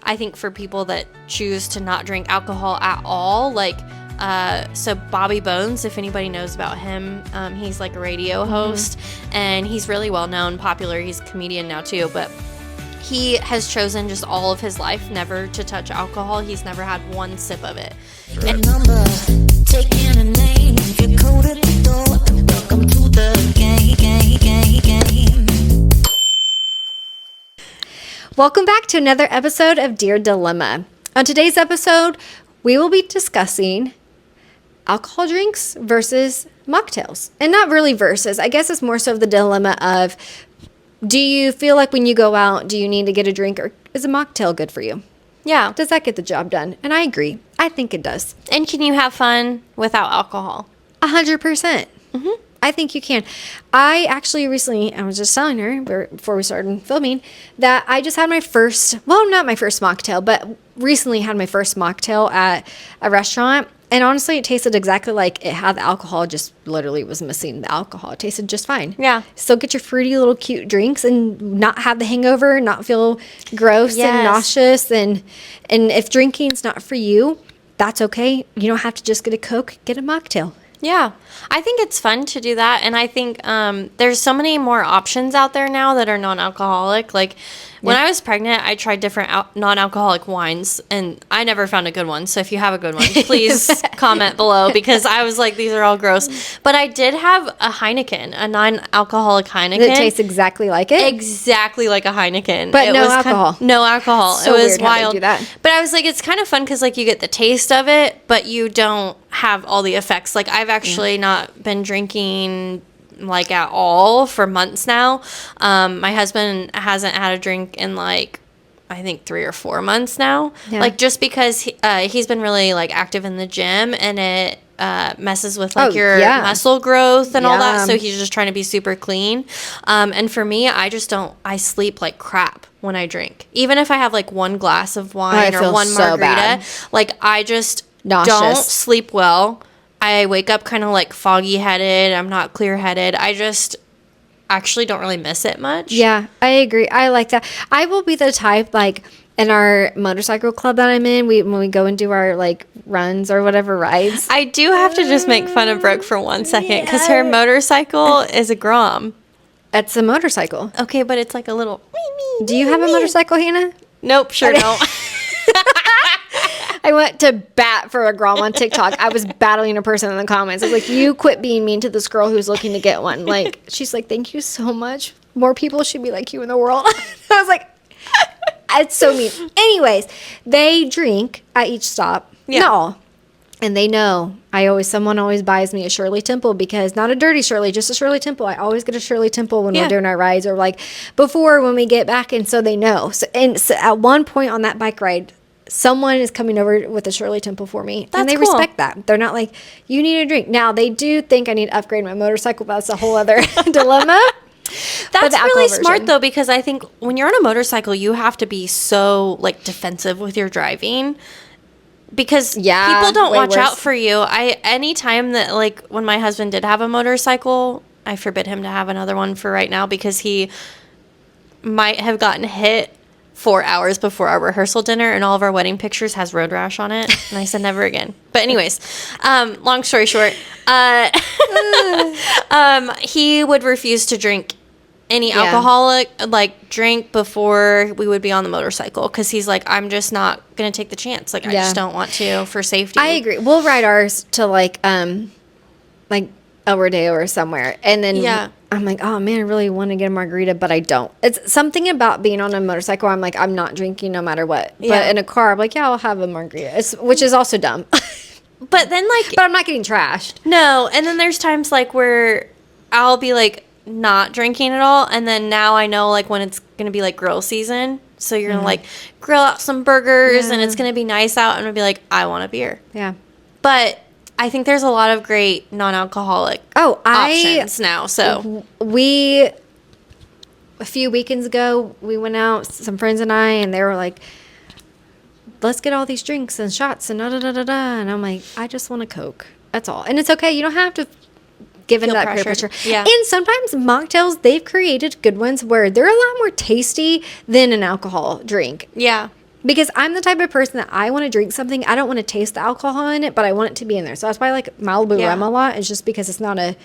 I think for people that choose to not drink alcohol at all, like, so Bobby Bones, if anybody knows about him, he's like a radio host, and he's really well known, popular. He's a comedian now too, but he has chosen just all of his life never to touch alcohol. He's never had one sip of it. And taking a name, you coded the door, and welcome to the game. Welcome back to another episode of Dear Dilemma. On today's episode, we will be discussing alcohol drinks versus mocktails. And not really versus. I guess it's more so of the dilemma of, do you feel like when you go out, do you need to get a drink, or is a mocktail good for you? yeah. Does that get the job done? And I agree. I think it does. And can you have fun without alcohol? 100%. I think you can. I actually recently, I was just telling her before we started filming, that I just had my first, well, not my first mocktail, but recently had my first mocktail at a restaurant. And honestly, it tasted exactly like it had the alcohol, just literally was missing the alcohol. It tasted just fine. Yeah. Still get your fruity little cute drinks and not have the hangover, not feel gross and nauseous. And if drinking's not for you, that's okay. You don't have to just get a Coke, get a mocktail. Yeah, I think it's fun to do that, and I think there's so many more options out there now that are non-alcoholic. Like, when I was pregnant, I tried different non-alcoholic wines, and I never found a good one. So if you have a good one, please comment below, because I was like, these are all gross. But I did have a Heineken, a non-alcoholic Heineken. Did it taste exactly like it? Exactly like a Heineken. But no alcohol. No alcohol. So it was weird how they wild. do that. But I was like, it's kind of fun because, like, you get the taste of it, but you don't have all the effects. Like, I've actually not been drinking like at all for months now. My husband hasn't had a drink in like, I think 3 or 4 months now. Yeah. Like, just because he's been really like active in the gym, and it messes with like your muscle growth and all that. So he's just trying to be super clean. And for me, I sleep like crap when I drink. Even if I have like one glass of wine or one margarita, like I just don't sleep well. I wake up kind of like foggy headed. I'm not clear headed. I just actually don't really miss it much. Yeah, I agree. I like that. I will be the type, like, in our motorcycle club that I'm in, when we go and do our like runs or whatever rides. I do have to just make fun of Brooke for 1 second, because her motorcycle is a Grom. It's a motorcycle. Okay, but it's like a little. Do you have a motorcycle, Hannah? Nope, sure don't. I went to bat for a Grom on TikTok. I was battling a person in the comments. I was like, you quit being mean to this girl who's looking to get one. Like, she's like, thank you so much. More people should be like you in the world. I was like, it's so mean. Anyways, they drink at each stop. Yeah. Not all. And they know. Someone always buys me a Shirley Temple, because not a dirty Shirley, just a Shirley Temple. I always get a Shirley Temple when we're doing our rides, or like before when we get back. And so they know. So at one point on that bike ride, someone is coming over with a Shirley Temple for me. That's and they cool. respect that. They're not like, you need a drink. Now, they do think I need to upgrade my motorcycle, but that's a whole other dilemma. That's really smart, though, because I think when you're on a motorcycle, you have to be so, like, defensive with your driving, because people don't watch out for you. Anytime that, like, when my husband did have a motorcycle, I forbid him to have another one for right now, because he might have gotten hit 4 hours before our rehearsal dinner, and all of our wedding pictures has road rash on it. And I said, never again. But anyways, long story short, he would refuse to drink any alcoholic like drink before we would be on the motorcycle, because he's like, I'm just not gonna take the chance. Like, I just don't want to, for safety. I agree. We'll ride ours to like El Rodeo or somewhere, and then I'm like, oh man, I really want to get a margarita, but I don't. It's something about being on a motorcycle. I'm like, I'm not drinking no matter what. But in a car, I'm like, yeah, I'll have a margarita, which is also dumb. But then, like, but I'm not getting trashed. No, and then there's times like where I'll be like not drinking at all, and then now I know like when it's gonna be like grill season, so you're gonna like grill out some burgers, and it's gonna be nice out, and I'll be like, I want a beer. Yeah, but I think there's a lot of great non-alcoholic options now. So a few weekends ago, we went out, some friends and I, and they were like, let's get all these drinks and shots and da-da-da-da-da. And I'm like, I just want a Coke. That's all. And it's okay. You don't have to give into that peer pressure. Yeah. And sometimes mocktails, they've created good ones where they're a lot more tasty than an alcohol drink. Yeah. Because I'm the type of person that I want to drink something. I don't want to taste the alcohol in it, but I want it to be in there. So that's why I like Malibu rum a lot. It's just because it's not a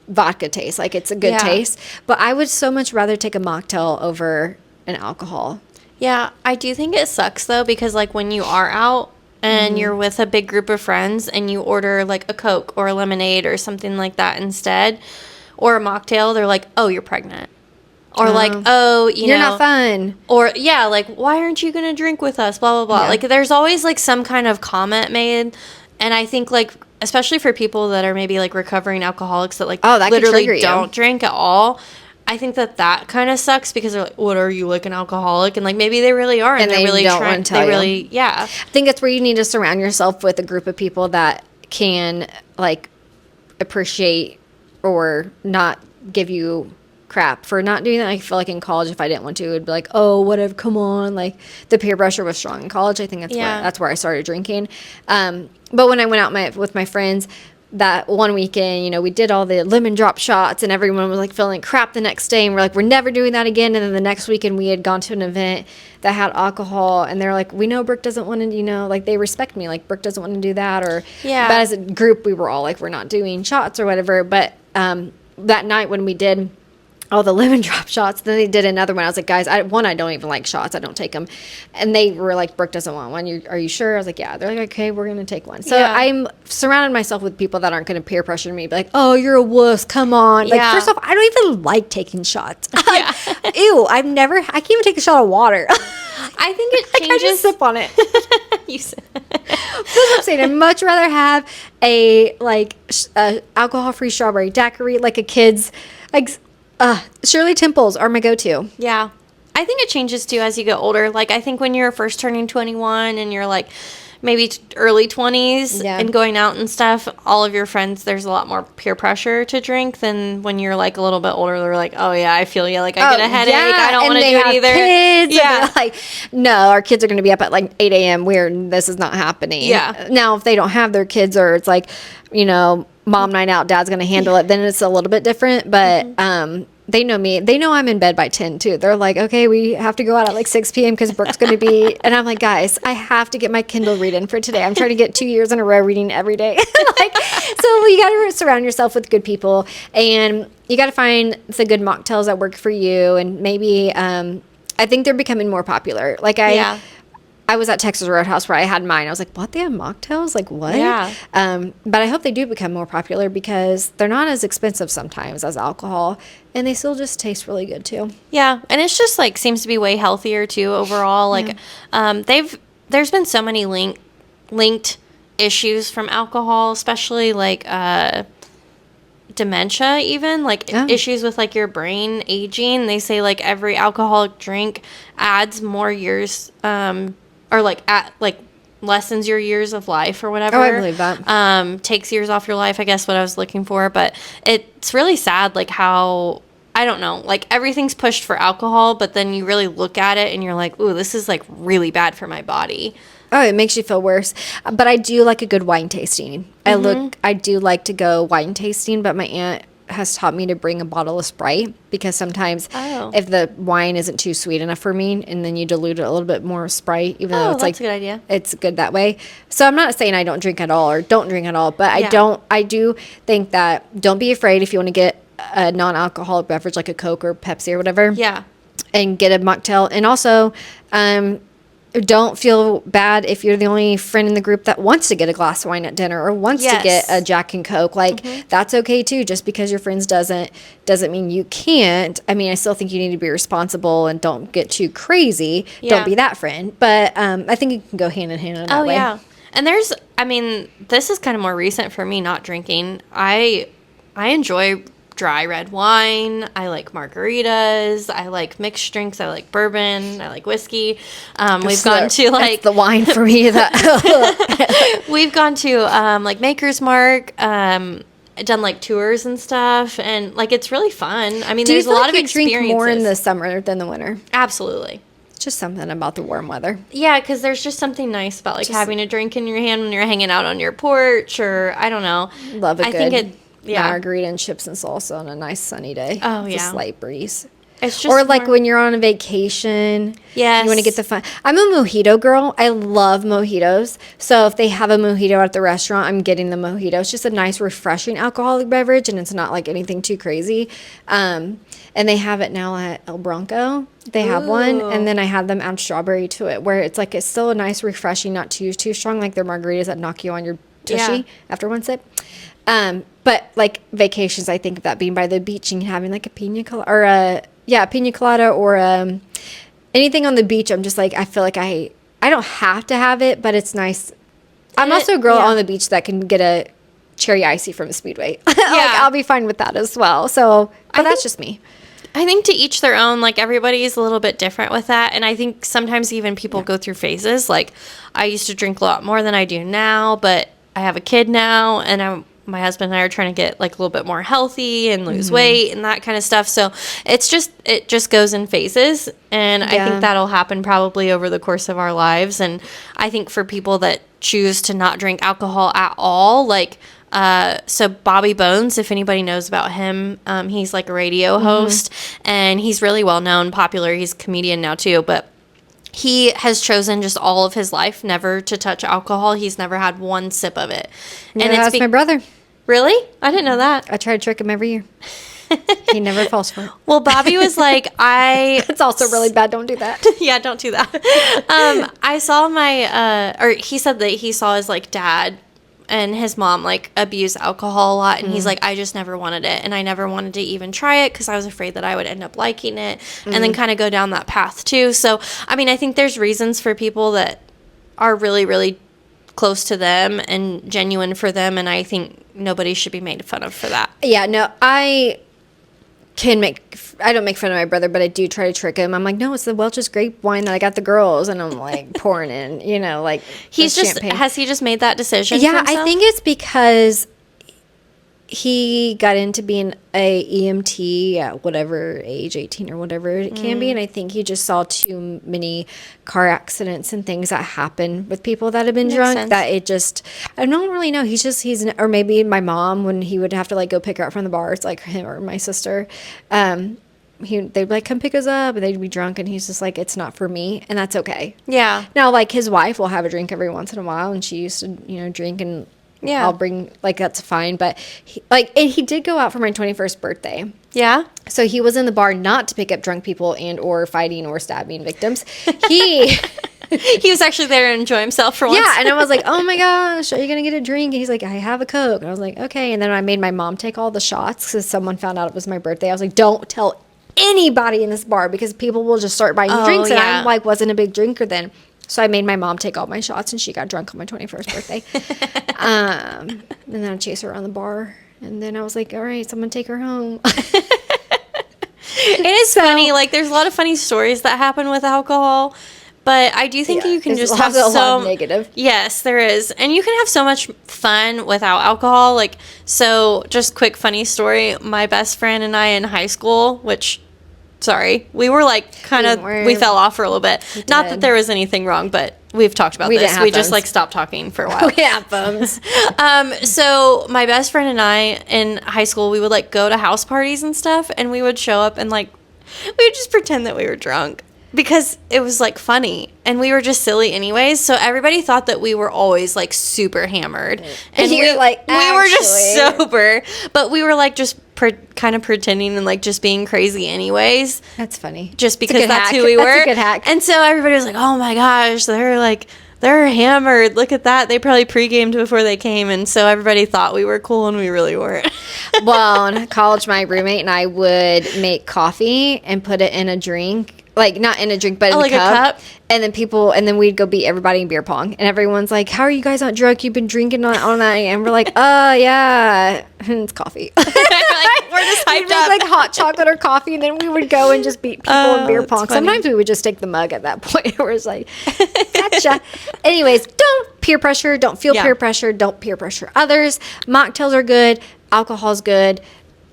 vodka taste. Like, it's a good taste. But I would so much rather take a mocktail over an alcohol. Yeah, I do think it sucks, though, because, like, when you are out and you're with a big group of friends and you order, like, a Coke or a lemonade or something like that instead, or a mocktail, they're like, oh, you're pregnant. Or like, oh, you're not fun. Or, yeah, like, why aren't you going to drink with us? Blah, blah, blah. Yeah. Like, there's always, like, some kind of comment made. And I think, like, especially for people that are maybe, like, recovering alcoholics that, like, that literally don't drink at all, I think that kind of sucks because they're like, what, are you, like, an alcoholic? And, like, maybe they really are. And they're really trying to tell you. Yeah. I think that's where you need to surround yourself with a group of people that can, like, appreciate or not give you crap for not doing that. I feel like in college, if I didn't want to, it would be like, oh, whatever, come on. Like, the peer pressure was strong in college. I think that's where I started drinking. But when I went out with my friends that one weekend, you know, we did all the lemon drop shots and everyone was like feeling crap the next day. And we're like, we're never doing that again. And then the next weekend we had gone to an event that had alcohol and they're like, we know Brooke doesn't want to, you know, like, they respect me. Like, Brooke doesn't want to do that. Or, but as a group, we were all like, we're not doing shots or whatever. But that night when we did all the lemon drop shots, then they did another one. I was like, guys, I don't even like shots. I don't take them. And they were like, Brooke doesn't want one. Are you sure? I was like, yeah. They're like, okay, we're going to take one. So I'm surrounded myself with people that aren't going to peer pressure me. Be like, oh, you're a wuss. Come on. Like, first off, I don't even like taking shots. Like, ew, I can't even take a shot of water. I think it changes. I just sip on it. You said. That's what I'm saying. I'd much rather have a, like, alcohol-free strawberry daiquiri, like a kid's, like, Shirley Temples are my go-to. Yeah. I think it changes, too, as you get older. Like, I think when you're first turning 21 and you're, like, maybe early 20s and going out and stuff, all of your friends, there's a lot more peer pressure to drink than when you're, like, a little bit older. They're like, oh, yeah, I feel you. Like, I get a headache. I don't want to do it either. Kids, yeah. Like, no, our kids are going to be up at, like, 8 a.m. This is not happening. Yeah. Now, if they don't have their kids or it's like, you know, mom night out, dad's going to handle it, then it's a little bit different. But, they know me. They know I'm in bed by 10 too. They're like, okay, we have to go out at like 6 p.m. because Brooke's going to be, and I'm like, guys, I have to get my Kindle reading for today. I'm trying to get 2 years in a row reading every day. Like, so you got to surround yourself with good people and you got to find the good mocktails that work for you. And maybe, I think they're becoming more popular. Like I was at Texas Roadhouse where I had mine. I was like, what? They have mocktails? Like, what? Yeah. But I hope they do become more popular because they're not as expensive sometimes as alcohol. And they still just taste really good, too. Yeah. And it's just, like, seems to be way healthier, too, overall. Like, there's been so many linked issues from alcohol, especially, like, dementia even, like, issues with, like, your brain aging. They say, like, every alcoholic drink adds more years, or lessens your years of life or whatever. Oh, I believe that. Takes years off your life, I guess what I was looking for. But it's really sad, like, how, I don't know, like, everything's pushed for alcohol, but then you really look at it and you're like, ooh, this is, like, really bad for my body. Oh, it makes you feel worse. But I do like a good wine tasting. I do like to go wine tasting, but my aunt has taught me to bring a bottle of Sprite because sometimes if the wine isn't too sweet enough for me and then you dilute it a little bit more Sprite, even though it's that's a good idea. It's good that way. So I'm not saying I don't drink at all or don't drink at all, but I do think that don't be afraid if you want to get a non-alcoholic beverage like a Coke or Pepsi or whatever. Yeah. And get a mocktail. And also, don't feel bad if you're the only friend in the group that wants to get a glass of wine at dinner or wants to get a Jack and Coke. Like, that's okay too. Just because your friends doesn't mean you can't. I mean, I still think you need to be responsible and don't get too crazy. Yeah. Don't be that friend. But I think it can go hand in hand in that way. Yeah. And this is kind of more recent for me not drinking. I enjoy dry red wine. I like margaritas. I like mixed drinks. I like bourbon. I like whiskey. We've gone to like the wine for me. We've gone to like Maker's Mark. Done like tours and stuff, and like it's really fun. I mean, there's a lot of experiences. Drink more in the summer than the winter? Absolutely. Just something about the warm weather. Yeah, because there's just something nice about like having a drink in your hand when you're hanging out on your porch, or I don't know. Love a good margarita and chips and salsa on a nice sunny day. Oh, yeah. A slight breeze. It's just or like when you're on a vacation. Yes. You want to get the fun. I'm a mojito girl. I love mojitos. So if they have a mojito at the restaurant, I'm getting the mojito. It's just a nice, refreshing alcoholic beverage, and it's not like anything too crazy. And they have it now at El Bronco. They have one, and then I have them add strawberry to it, where it's like it's still a nice, refreshing, not too strong, like their margaritas that knock you on your tushy after one sip. But like vacations, I think of that being by the beach and having like a pina colada or pina colada or anything on the beach. I'm just like, I feel like I don't have to have it, but it's nice. I'm also a girl on the beach that can get a cherry icy from a Speedway. Like, I'll be fine with that as well. So, but that's just me. I think to each their own. Like, everybody's a little bit different with that. And I think sometimes even people go through phases. Like, I used to drink a lot more than I do now, but I have a kid now, and my husband and I are trying to get like a little bit more healthy and lose weight and that kind of stuff. So it just goes in phases. And I think that'll happen probably over the course of our lives. And I think for people that choose to not drink alcohol at all, like, so Bobby Bones, if anybody knows about him, he's like a radio host, and he's really well known, popular. He's a comedian now too, but he has chosen just all of his life never to touch alcohol. He's never had one sip of it. And that's my brother. Really? I didn't know that. I try to trick him every year. He never falls for it. Well, Bobby was like, It's also really bad. Don't do that. Yeah, don't do that. I saw or he said that he saw his like dad and his mom like abuse alcohol a lot, and he's like, I just never wanted it, and I never wanted to even try it because I was afraid that I would end up liking it, and then kind of go down that path too. So I mean, I think there's reasons for people that are really, really close to them and genuine for them, and I think nobody should be made fun of for that. Yeah, no, I don't make fun of my brother, but I do try to trick him. I'm like, no, it's the Welch's grape wine that I got the girls, and I'm like pouring in, like has he just made that decision? Yeah, I think it's because he got into being a EMT at whatever age, 18 or whatever it can be, and I think he just saw too many car accidents and things that happen with people that have been drunk that it just, I don't really know. Or maybe my mom, when he would have to like go pick her up from the bars, like him or my sister, they'd be like, come pick us up, and they'd be drunk, and he's just like, it's not for me, and that's okay. Yeah. Now, like, his wife will have a drink every once in a while, and she used to, drink, and I'll bring, like, that's fine. But he did go out for my 21st birthday. Yeah. So he was in the bar not to pick up drunk people and or fighting or stabbing victims. He was actually there to enjoy himself for once. Yeah. And I was like, oh my gosh, are you going to get a drink? And he's like, I have a Coke. And I was like, okay. And then I made my mom take all the shots because someone found out it was my birthday. I was like, don't tell anybody in this bar because people will just start buying you drinks. And I like wasn't a big drinker then. So I made my mom take all my shots, and she got drunk on my 21st birthday. And then I chased her around the bar, and then I was like, all right, someone take her home. It is funny. Like, there's a lot of funny stories that happen with alcohol, but I do think you can just have a lot of negative. Yes, there is. And you can have so much fun without alcohol. Like, so just quick funny story. My best friend and I in high school, we were like we fell off for a little bit. Not that there was anything wrong, but we've talked about this. We just like stopped talking for a while. We had phones. So my best friend and I in high school, we would like go to house parties and stuff, and we would show up and like we would just pretend that we were drunk because it was like funny, and we were just silly anyways. So everybody thought that we were always like super hammered, and we were just sober, but we were like just kind of pretending and like just being crazy anyways. That's funny. Just because that's who we were. That's a good hack. And so everybody was like, oh my gosh, they're hammered. Look at that. They probably pre-gamed before they came. And so everybody thought we were cool, and we really weren't. Well, in college, my roommate and I would make coffee and put it in a drink. Like, not in a drink, but in a cup. And then we'd go beat everybody in beer pong. And everyone's like, how are you guys not drunk? You've been drinking all night. And we're like, yeah. And it's coffee. We're just hyped up. Like hot chocolate or coffee. And then we would go and just beat people in beer pong. Sometimes we would just take the mug at that point. Where it's like, gotcha. Anyways, don't peer pressure. Don't feel peer pressure. Don't peer pressure others. Mocktails are good. Alcohol's good.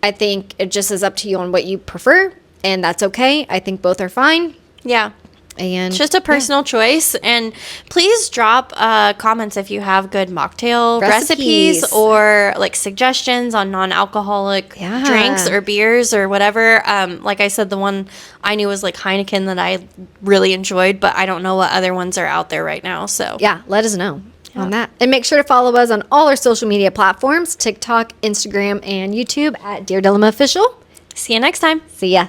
I think it just is up to you on what you prefer. And that's okay. I think both are fine. Yeah. And it's just a personal choice. And please drop comments if you have good mocktail recipes or like suggestions on non-alcoholic drinks or beers or whatever. Like I said, the one I knew was like Heineken that I really enjoyed, but I don't know what other ones are out there right now. So yeah, let us know on that. And make sure to follow us on all our social media platforms, TikTok, Instagram, and YouTube at Dear Dilemma Official. See you next time. See ya.